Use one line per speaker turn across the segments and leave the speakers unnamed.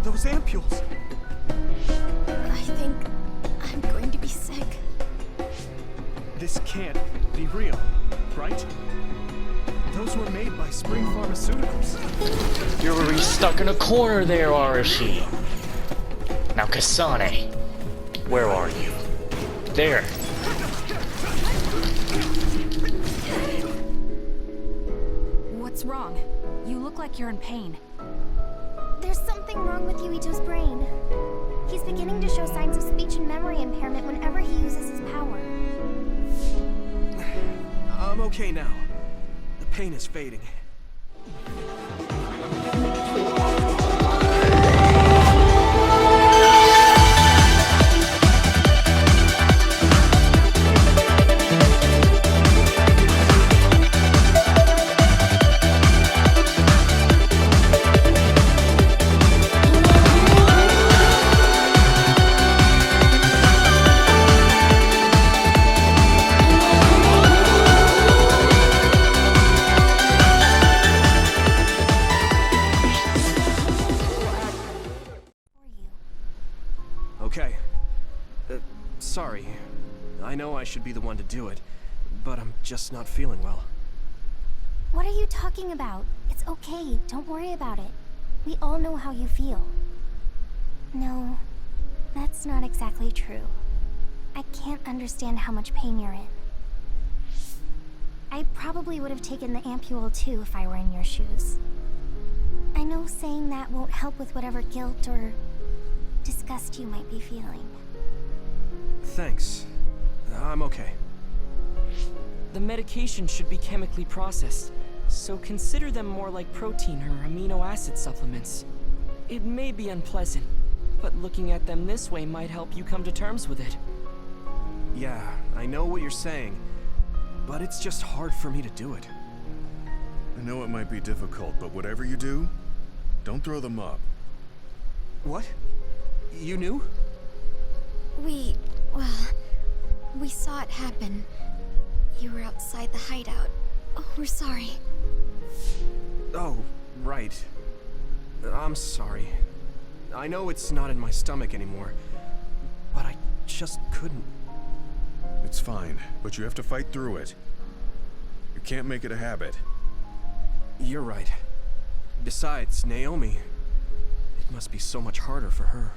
Those ampules!
I think I'm going to be sick.
This can't be real, right? Those were made by Spring Pharmaceuticals.
You're already stuck in a corner there, Arashi. Now, Kasane, where are you? There.
What's wrong? You look like you're in pain.
There's something wrong with Yuito's brain. He's beginning to show signs of speech and memory impairment whenever he uses his power.
I'm okay now. The pain is fading. Okay. Sorry. I know I should be the one to do it, but I'm just not feeling well.
What are you talking about? It's okay. Don't worry about it. We all know how you feel. No, that's not exactly true. I can't understand how much pain you're in. I probably would have taken the ampule too if I were in your shoes. I know saying that won't help with whatever guilt or disgust you might be feeling.
Thanks. I'm okay.
The medication should be chemically processed, so consider them more like protein or amino acid supplements. It may be unpleasant, but looking at them this way might help you come to terms with it.
Yeah, I know what you're saying, but it's just hard for me to do it.
I know it might be difficult, but whatever you do, don't throw them up.
What? You knew?
We saw it happen. You were outside the hideout. Oh, we're sorry.
Oh, right. I'm sorry. I know it's not in my stomach anymore, but I just couldn't.
It's fine, but you have to fight through it. You can't make it a habit.
You're right. Besides, Naomi, it must be so much harder for her.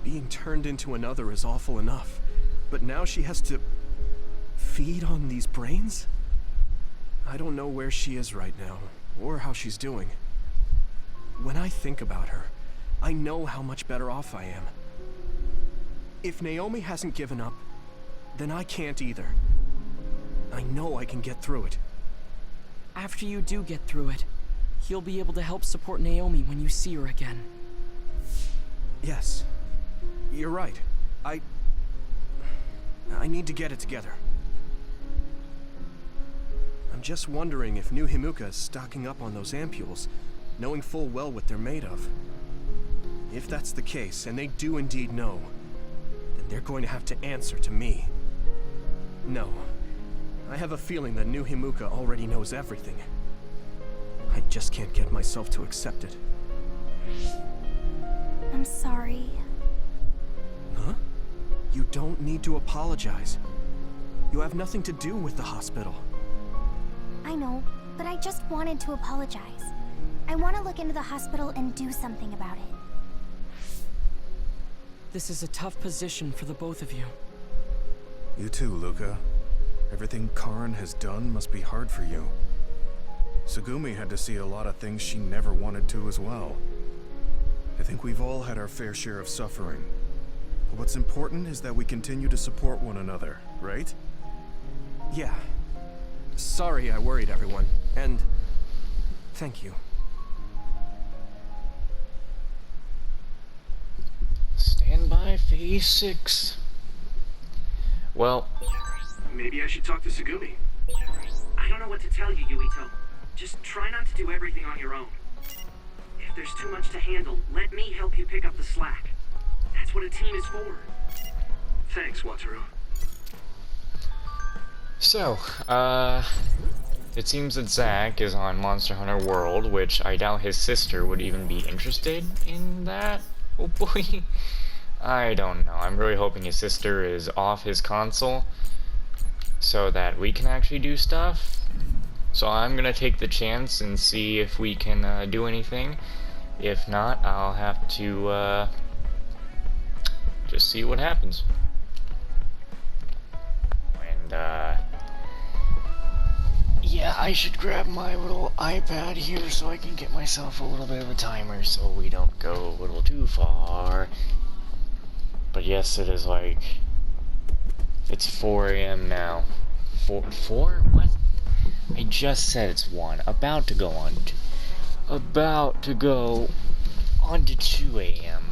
Being turned into another is awful enough, but now she has to feed on these brains? I don't know where she is right now, or how she's doing. When I think about her, I know how much better off I am. If Naomi hasn't given up, then I can't either. I know I can get through it.
After you do get through it, you'll be able to help support Naomi when you see her again.
Yes. You're right. I need to get it together. I'm just wondering if New Himuka is stocking up on those ampules, knowing full well what they're made of. If that's the case, and they do indeed know, then they're going to have to answer to me. No. I have a feeling that New Himuka already knows everything. I just can't get myself to accept it.
I'm sorry.
Huh? You don't need to apologize. You have nothing to do with the hospital.
I know, but I just wanted to apologize. I want to look into the hospital and do something about it.
This is a tough position for the both of you.
You too, Luca. Everything Karin has done must be hard for you. Tsugumi had to see a lot of things she never wanted to as well. I think we've all had our fair share of suffering. But what's important is that we continue to support one another, right?
Yeah. Sorry I worried everyone, and thank you.
Stand by phase 6. Well,
Maybe I should talk to Tsugumi.
I don't know what to tell you, Yuito. Just try not to do everything on your own. If there's too much to handle, let me help you pick up the slack. That's what a team is for.
Thanks, Wataru.
so, It seems that Zack is on Monster Hunter World, which I doubt his sister would even be interested in that. Oh boy. I don't know. I'm really hoping his sister is off his console so that we can actually do stuff. So I'm gonna take the chance and see if we can do anything. If not, I'll have to just see what happens. And yeah, I should grab my little iPad here so I can get myself a little bit of a timer so we don't go a little too far. But yes, it is like, it's 4 a.m. now. 4? What? I just said it's 1. About to go on to 2 a.m.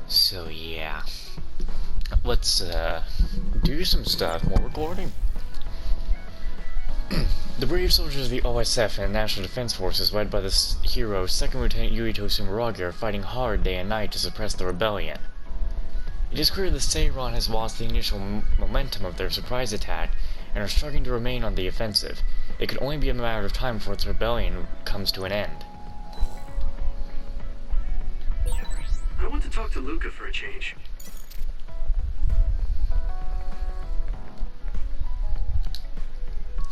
So yeah. Let's do some stuff while recording. The brave soldiers of the OSF and National Defense Forces, led by the hero 2nd Lieutenant Yuito Sumeragi, are fighting hard day and night to suppress the rebellion. It is clear that Seiron has lost the initial momentum of their surprise attack and are struggling to remain on the offensive. It could only be a matter of time before its rebellion comes to an end.
I want to talk to Luca for a change.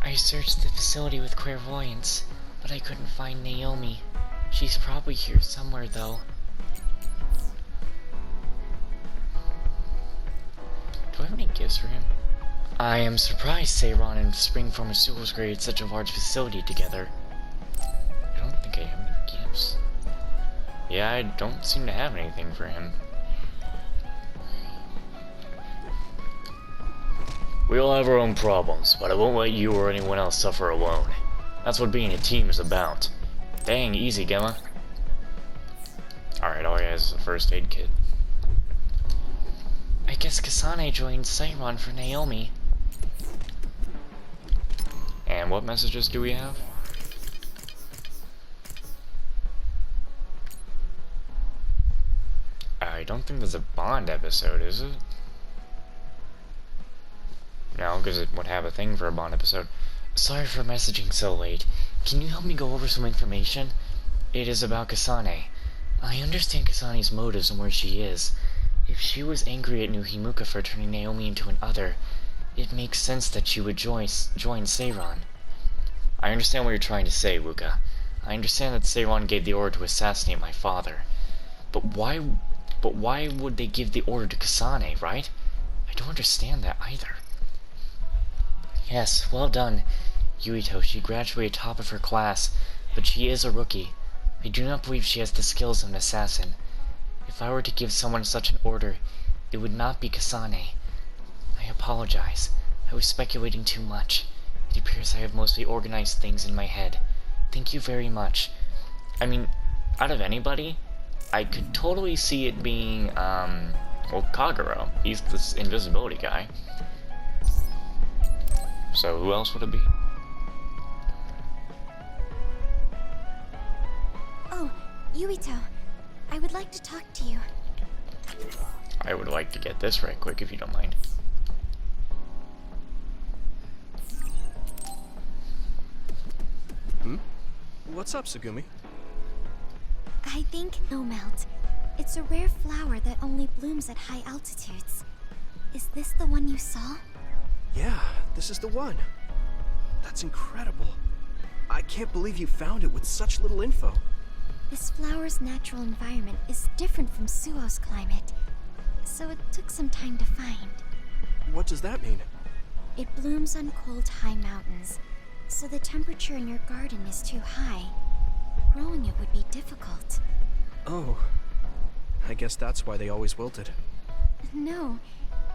I searched the facility with clairvoyance, but I couldn't find Naomi. She's probably here somewhere, though. Do I have any gifts for him? I am surprised Seiron and Spring Pharmaceuticals created such a large facility together. I don't think I have any gifts. Yeah, I don't seem to have anything for him. We all have our own problems, but I won't let you or anyone else suffer alone. That's what being a team is about. Dang, easy, Gemma. Alright, all he has is a first aid kit. I guess Kasane joined Seiron for Naomi. And what messages do we have? I don't think there's a Bond episode, is it? No, because it would have a thing for a Bond episode. Sorry for messaging so late. Can you help me go over some information? It is about Kasane. I understand Kasane's motives and where she is. If she was angry at New Himuka for turning Naomi into an other, it makes sense that she would join Seiron. I understand what you're trying to say, Luca. I understand that Seiron gave the order to assassinate my father. But why would they give the order to Kasane, right? I don't understand that either. Yes, well done, Yuito. She graduated top of her class, but she is a rookie. I do not believe she has the skills of an assassin. If I were to give someone such an order, it would not be Kasane. I apologize. I was speculating too much. It appears I have mostly organized things in my head. Thank you very much. I mean, out of anybody, I could totally see it being, well, Kagero. He's this invisibility guy. So who else would it be?
Oh, Yuito. I would like to talk to you.
I would like to get this right quick if you don't mind.
What's up, Tsugumi?
I think no melt. It's a rare flower that only blooms at high altitudes. Is this the one you saw?
Yeah, this is the one. That's incredible. I can't believe you found it with such little info.
This flower's natural environment is different from Suo's climate, so it took some time to find.
What does that mean?
It blooms on cold, high mountains, so the temperature in your garden is too high. Growing it would be difficult.
Oh, I guess that's why they always wilted.
No,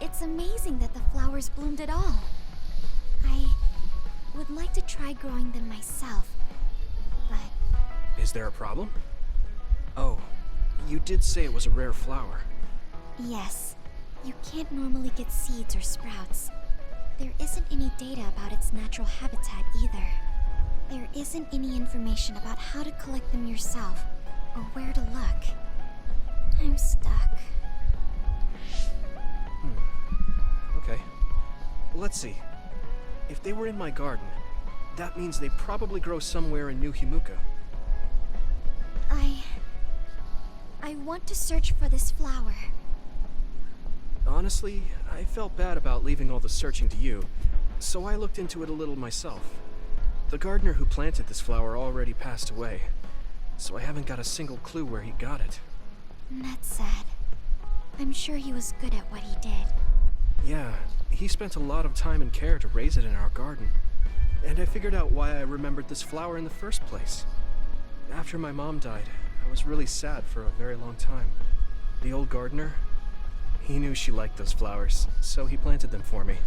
it's amazing that the flowers bloomed at all. I would like to try growing them myself, but...
Is there a problem? Oh, you did say it was a rare flower.
Yes, you can't normally get seeds or sprouts. There isn't any data about its natural habitat either. There isn't any information about how to collect them yourself, or where to look. I'm stuck.
Okay. Let's see. If they were in my garden, that means they probably grow somewhere in New Himuka.
I want to search for this flower.
Honestly, I felt bad about leaving all the searching to you, so I looked into it a little myself. The gardener who planted this flower already passed away, so I haven't got a single clue where he got it.
That's sad. I'm sure he was good at what he did.
Yeah, he spent a lot of time and care to raise it in our garden. And I figured out why I remembered this flower in the first place. After my mom died, I was really sad for a very long time. The old gardener, he knew she liked those flowers, so he planted them for me.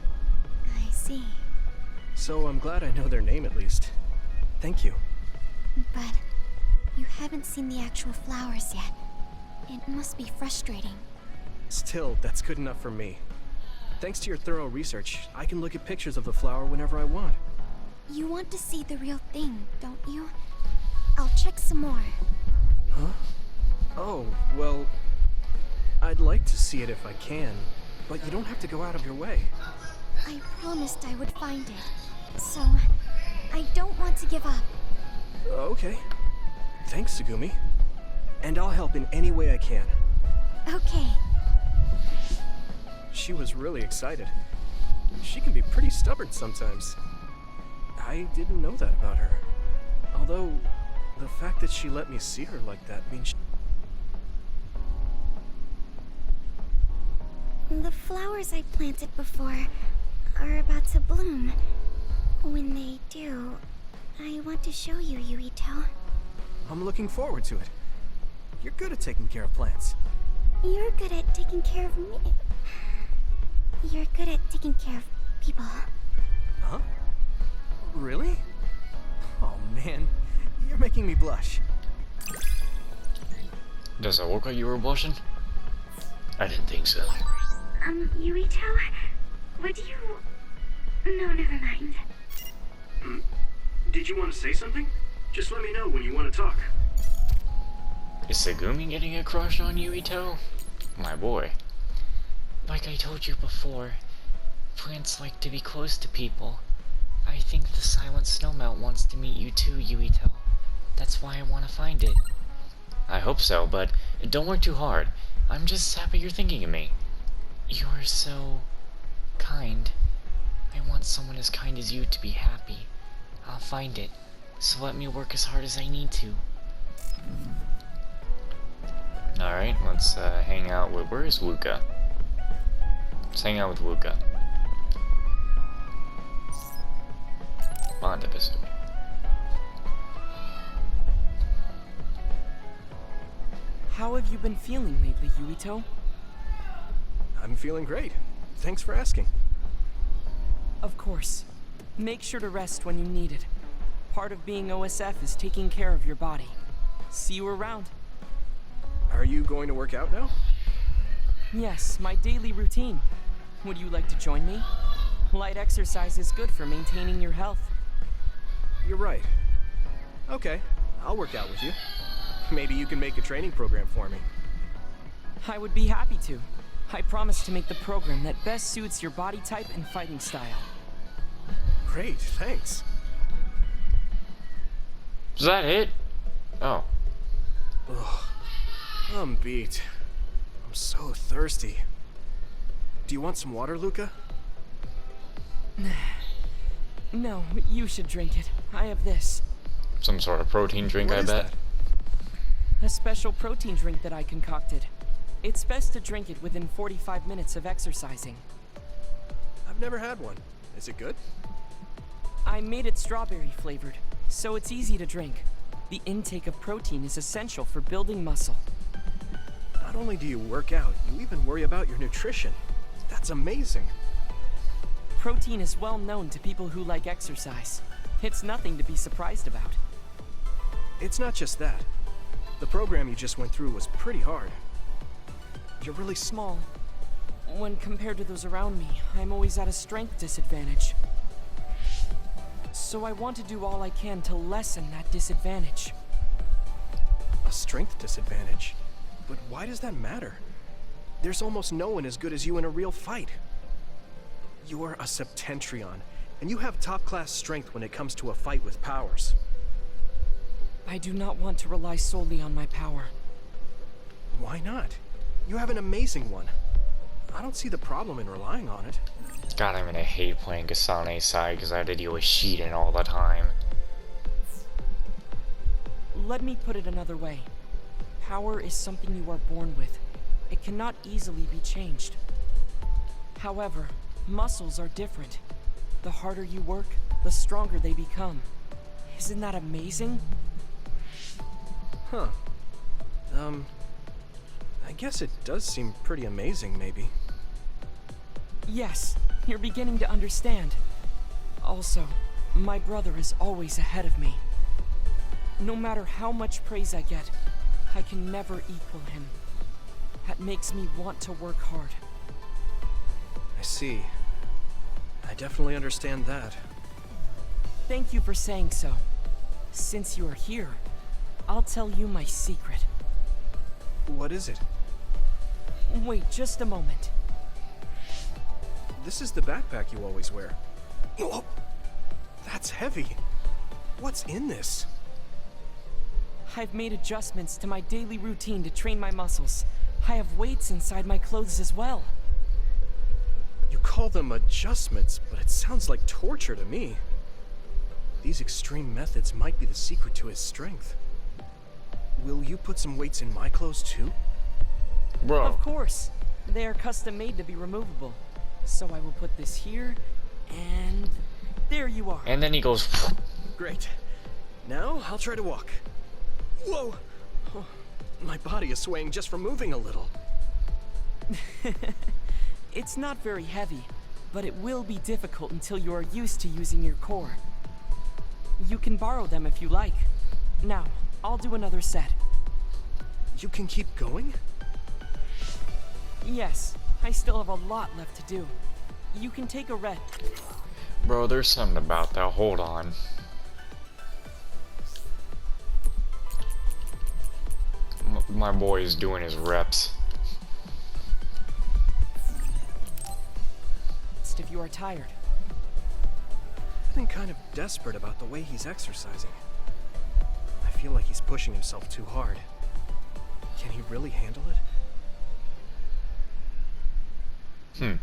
I see.
So I'm glad I know their name at least. Thank you.
But you haven't seen the actual flowers yet. It must be frustrating.
Still, that's good enough for me. Thanks to your thorough research, I can look at pictures of the flower whenever I want.
You want to see the real thing, don't you? I'll check some more.
Huh? Oh, well, I'd like to see it if I can, but you don't have to go out of your way.
I promised I would find it, so I don't want to give up.
Okay. Thanks, Tsugumi. And I'll help in any way I can.
Okay.
She was really excited. She can be pretty stubborn sometimes. I didn't know that about her. Although, the fact that she let me see her like that means
The flowers I planted before are about to bloom. When they do, I want to show you, Yuito.
I'm looking forward to it. You're good at taking care of plants.
You're good at taking care of me. You're good at taking care of people.
Huh? Really? Oh man, you're making me blush.
Does it look like you were blushing? I didn't think so.
Yuito? Would you... No, never mind.
Did you want to say something? Just let me know when you want to talk.
Is Tsugumi getting a crush on Yuito? My boy. Like I told you before, plants like to be close to people. I think the silent snowmelt wants to meet you too, Yuito. That's why I want to find it. I hope so, but don't work too hard. I'm just happy you're thinking of me. You're so... kind. I want someone as kind as you to be happy. I'll find it, so let me work as hard as I need to. Alright, let's hang out with... Where is Luca? Let's hang out with Luca. Bond episode.
How have you been feeling lately, Yuito?
I'm feeling great. Thanks for asking.
Of course. Make sure to rest when you need it. Part of being OSF is taking care of your body. See you around.
Are you going to work out now?
Yes, my daily routine. Would you like to join me? Light exercise is good for maintaining your health.
You're right. Okay, I'll work out with you. Maybe you can make a training program for me.
I would be happy to. I promise to make the program that best suits your body type and fighting style.
Great, thanks.
Is that it? Oh.
Ugh, I'm beat. I'm so thirsty. Do you want some water, Luca?
No, you should drink it. I have this.
Some sort of protein drink,
What
I
is
bet.
that?
A special protein drink that I concocted. It's best to drink it within 45 minutes of exercising.
I've never had one. Is it good?
I made it strawberry flavored, so it's easy to drink. The intake of protein is essential for building muscle.
Not only do you work out, you even worry about your nutrition. That's amazing.
Protein is well known to people who like exercise. It's nothing to be surprised about.
It's not just that. The program you just went through was pretty hard. You're really
Small. When compared to those around me, I'm always at a strength disadvantage. So I want to do all I can to lessen that disadvantage.
a strength disadvantage. But why does that matter? There's almost no one as good as you in a real fight. You're a Septentrion, And you have top-class strength when it comes to a fight with powers.
I do not want to rely solely on my power.
Why not? You have an amazing one. I don't see the problem in relying on it.
God, I'm gonna hate playing Kasane's side because I have to deal with Shiden all the time.
Let me put it another way. Power is something you are born with. It cannot easily be changed. However, muscles are different. The harder you work, the stronger they become. Isn't that amazing?
Huh. I guess it does seem pretty amazing, maybe.
Yes, you're beginning to understand. Also, my brother is always ahead of me. No matter how much praise I get, I can never equal him. That makes me want to work hard.
I see. I definitely understand that.
Thank you for saying so. Since you are here, I'll tell you my secret.
What is it?
Wait just a moment.
This is the backpack you always wear. Oh, that's heavy. What's in this?
I've made adjustments to my daily routine to train my muscles. I have weights inside my clothes as well.
You call them adjustments, but it sounds like torture to me. These extreme methods might be the secret to his strength. Will you put some weights in my clothes too?
Bro.
Of course. They are custom made to be removable. So I will put this here, and there you are.
And then he goes.
Great. Now I'll try to walk. Whoa! Oh, my body is swaying just from moving a little.
It's not very heavy, but it will be difficult until you are used to using your core. You can borrow them if you like. Now, I'll do another set.
You can keep going?
Yes, I still have a lot left to do. You can take a rest.
Bro, there's something about that. Hold on. My boy is doing his reps.
If you are tired.
I've been kind of desperate about the way he's exercising. I feel like he's pushing himself too hard. Can he really handle it?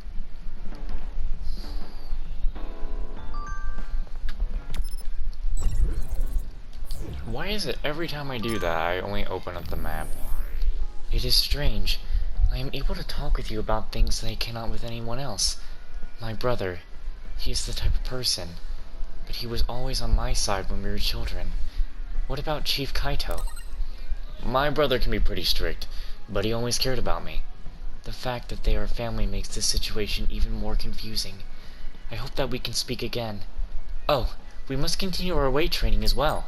Why is it every time I do that, I only open up the map? It is strange. I am able to talk with you about things that I cannot with anyone else. My brother, he is the type of person, but he was always on my side when we were children. What about Chief Kaito? My brother can be pretty strict, but he always cared about me. The fact that they are family makes this situation even more confusing. I hope that we can speak again. Oh, we must continue our weight training as well.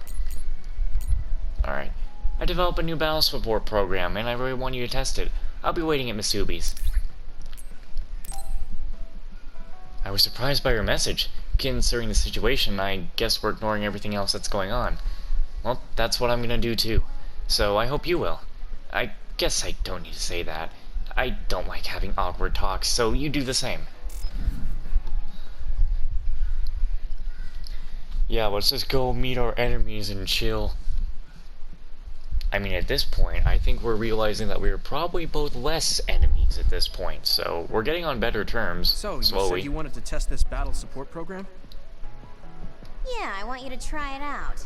Alright, I developed a new battle support program, and I really want you to test it. I'll be waiting at Misubi's. I was surprised by your message. Considering the situation, I guess we're ignoring everything else that's going on. Well, that's what I'm gonna do too. So I hope you will. I guess I don't need to say that. I don't like having awkward talks, so you do the same. Yeah, let's just go meet our enemies and chill. I mean, at this point, I think we're realizing that we're probably both less enemies at this point, so we're getting on better terms,
So, you
slowly.
said you wanted to test this battle support program?
Yeah, I want you to try it out.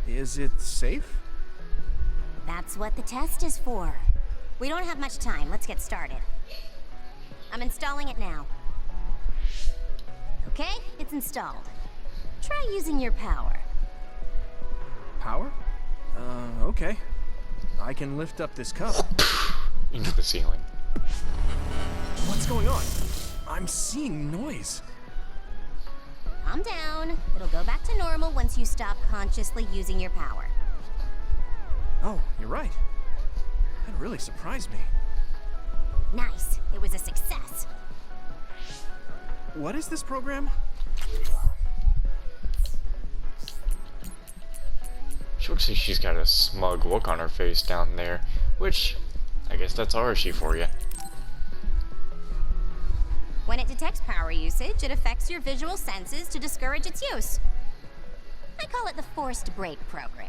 Is it safe?
That's what the test is for. We don't have much time. Let's get started. I'm installing it now. Okay, it's installed. Try using your power.
Power? Okay. I can lift up this cup.
Into the ceiling.
What's going on? I'm seeing noise.
Calm down. It'll go back to normal once you stop consciously using your power.
Oh, you're right. That really surprised me.
Nice. It was a success.
What is this program?
She looks like she's got a smug look on her face down there, which, I guess that's Arashi for you.
When it detects power
power usage, it affects your visual senses to discourage its use. I call it the forced break program.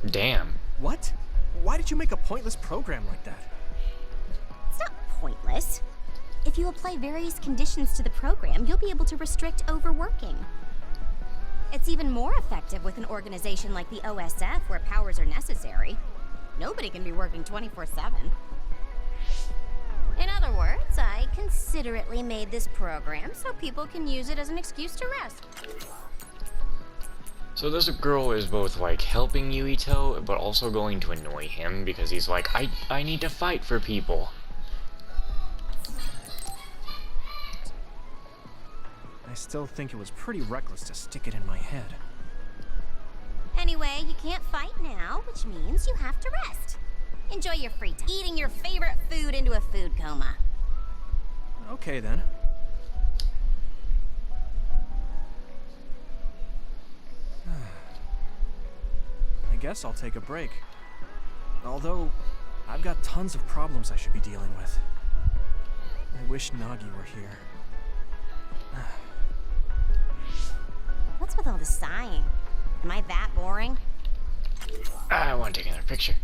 Damn.
What? Why did you make a pointless program like that?
It's not pointless. If you apply various conditions to the program, you'll be able to restrict overworking. It's even more effective with an organization like the OSF where powers are necessary. Nobody can be working 24/7. In other words, I considerately made this program so people can use it as an excuse to rest.
So this girl is both like helping Yuito, but also going to annoy him because he's like, I need to fight for people.
I still think it was pretty reckless to stick it in my head.
Anyway, you can't fight now, which means you have to rest. Enjoy your free time, eating your favorite food into a food coma.
Okay then. I guess I'll take a break. Although, I've got tons of problems I should be dealing with. I wish Nagi were here.
What's with all the sighing? Am I that boring?
I want to take another picture.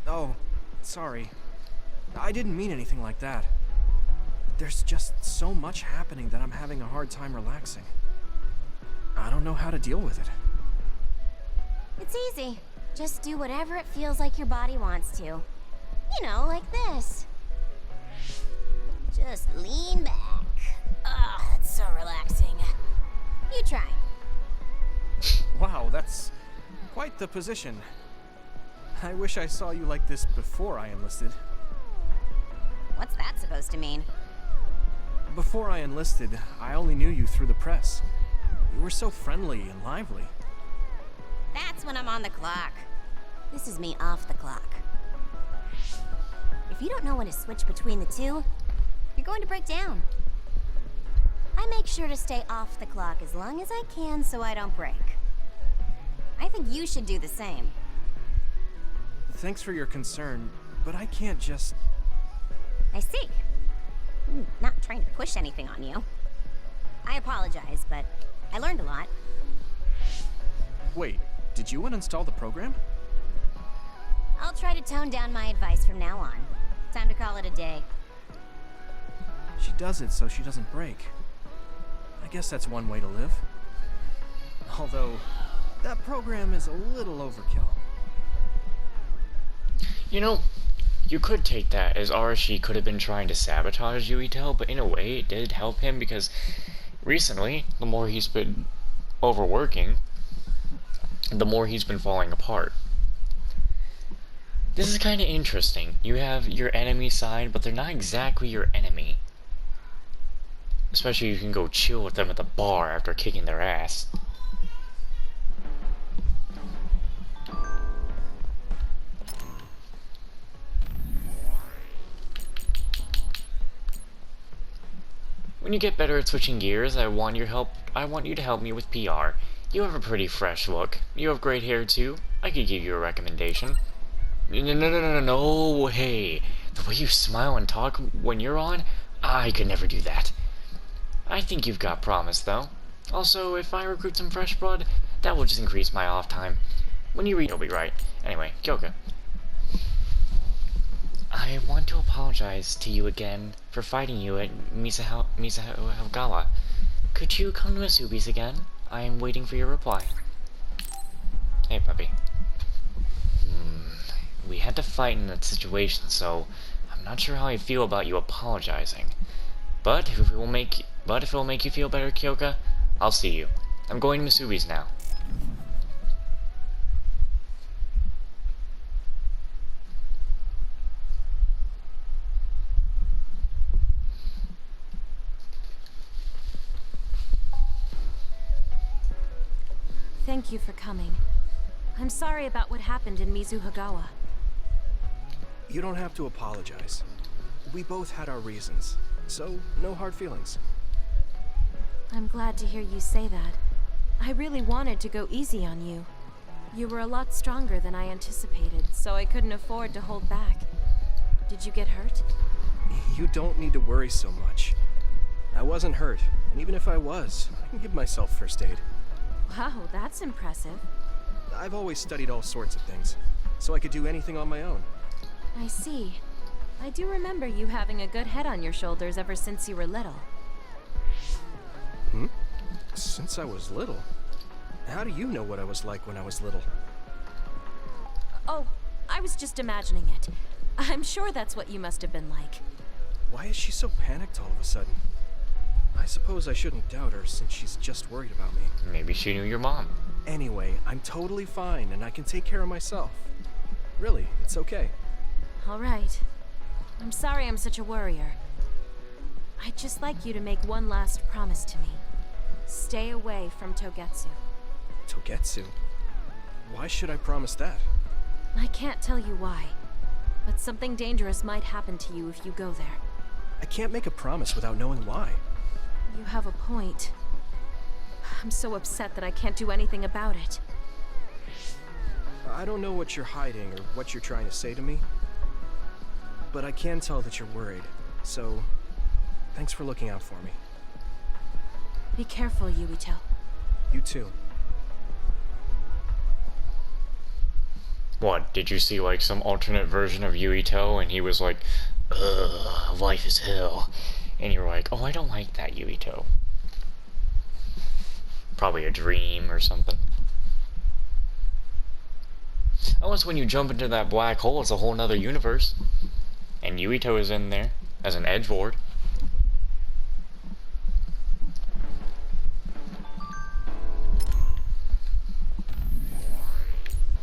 Oh, sorry. I didn't mean anything like that. There's just so much happening that I'm having a hard time relaxing. I don't know how to deal with it.
It's easy. Just do whatever it feels like your body wants to. You know, like this. Just lean back. Oh, it's so relaxing. You try.
Wow, that's quite the position. I wish I saw you like this before I enlisted.
What's that supposed to mean?
Before I enlisted, I only knew you through the press. You were so friendly and lively.
That's when I'm on the clock. This is me off the clock. If you don't know when to switch between the two, you're going to break down. I make sure to stay off the clock as long as I can so I don't break. I think you should do the same.
Thanks for your concern, but I can't just...
I see. I'm not trying to push anything on you. I apologize, but I learned a lot.
Wait, did you uninstall the program?
I'll try to tone down my advice from now on. Time to call it a day.
She does it so she doesn't break. I guess that's one way to live. Although, that program is a little overkill.
You know, you could take that as Arashi could have been trying to sabotage Yuito, but in a way it did help him because recently, the more he's been overworking, the more he's been falling apart. This is kind of interesting. You have your enemy side, but they're not exactly your enemy. Especially you can go chill with them at the bar after kicking their ass. When you get better at switching gears, I want you to help me with PR. You have a pretty fresh look. You have great hair too. I could give you a recommendation. No, hey. The way you smile and talk when you're on, I could never do that. I think you've got promise, though. Also, if I recruit some fresh blood, that will just increase my off time. When you read, you'll be right. Anyway, Kyoka. I want to apologize to you again for fighting you at Misahogawa. Could you come to Masubi's again? I am waiting for your reply. Hey, puppy. We had to fight in that situation, so I'm not sure how I feel about you apologizing. But if it will make you feel better, Kyoka, I'll see you. I'm going to Masubi's now.
Thank you for coming. I'm sorry about what happened in Mizuhagawa.
You don't have to apologize. We both had our reasons, so no hard feelings.
I'm glad to hear you say that. I really wanted to go easy on you. You were a lot stronger than I anticipated, so I couldn't afford to hold back. Did you get hurt?
You don't need to worry so much. I wasn't hurt, and even if I was, I can give myself first aid.
Wow, that's impressive.
I've always studied all sorts of things, so I could do anything on my own.
I see. I do remember you having a good head on your shoulders ever since you were little.
Since I was little? How do you know what I was like when I was little?
Oh, I was just imagining it. I'm sure that's what you must have been like.
Why is she so panicked all of a sudden? I suppose I shouldn't doubt her since she's just worried about me.
Maybe she knew your mom.
Anyway, I'm totally fine and I can take care of myself. Really, it's okay.
All right. I'm sorry I'm such a worrier. I'd just like you to make one last promise to me. Stay away from Togetsu.
Togetsu? Why should I promise that?
I can't tell you why, but something dangerous might happen to you if you go there.
I can't make a promise without knowing why.
You have a point. I'm so upset that I can't do anything about it.
I don't know what you're hiding or what you're trying to say to me, but I can tell that you're worried, so thanks for looking out for me.
Be careful, Yuito.
You too.
What, did you see like some alternate version of Yuito and he was like, ugh, life is hell. And you were like, oh, I don't like that Yuito. Probably a dream or something. Unless when you jump into that black hole, it's a whole nother universe. And Yuito is in there as an edgelord.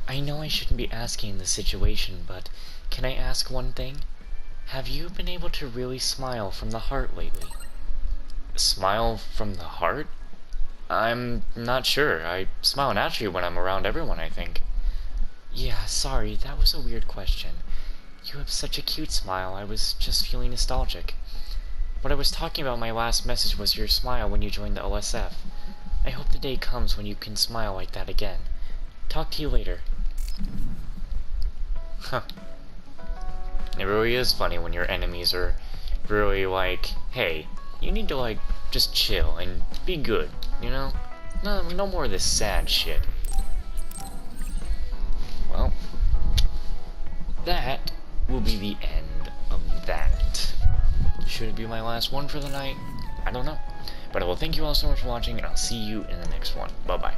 I know I shouldn't be asking the situation, but can I ask one thing? Have you been able to really smile from the heart lately? Smile from the heart? I'm not sure. I smile naturally when I'm around everyone, I think. Yeah, sorry, that was a weird question. You have such a cute smile, I was just feeling nostalgic. What I was talking about in my last message was your smile when you joined the OSF. I hope the day comes when you can smile like that again. Talk to you later. Huh. It really is funny when your enemies are really like, hey, you need to like, just chill and be good, you know? No more of this sad shit. Well, that will be the end of that. Should it be my last one for the night? I don't know. But I will thank you all so much for watching, and I'll see you in the next one. Bye-bye.